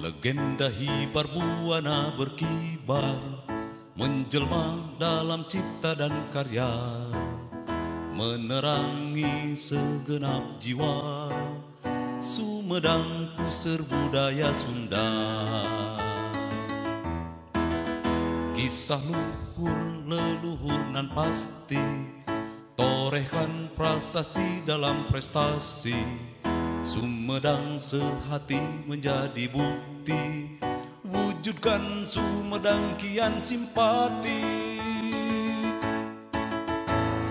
Legenda Hibar Buana berkibar, menjelma dalam cipta dan karya, menerangi segenap jiwa, Sumedang puseur budaya Sunda. Kisah luhur leluhur nan pasti, torehkan prasasti dalam prestasi, Sumedang sehati menjadi bukti, wujudkan Sumedang kian simpati.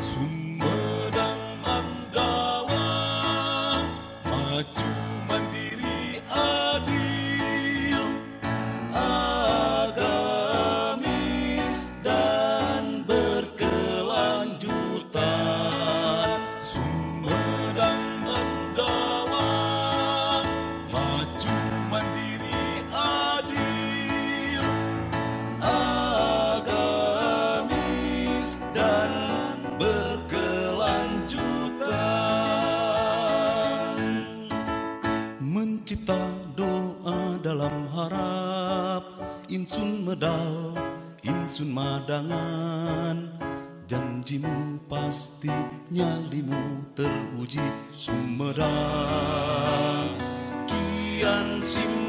Sumedang Mandawa, maju mandiri adil, agamis dan berkelanjutan. Sumedang Mandawa, maju mandiri adil, agamis dan berkelanjutan. Mencipta doa dalam harap, insun medal, insun madangan, janjimu pasti nyalimu teruji. Sumedang kian sim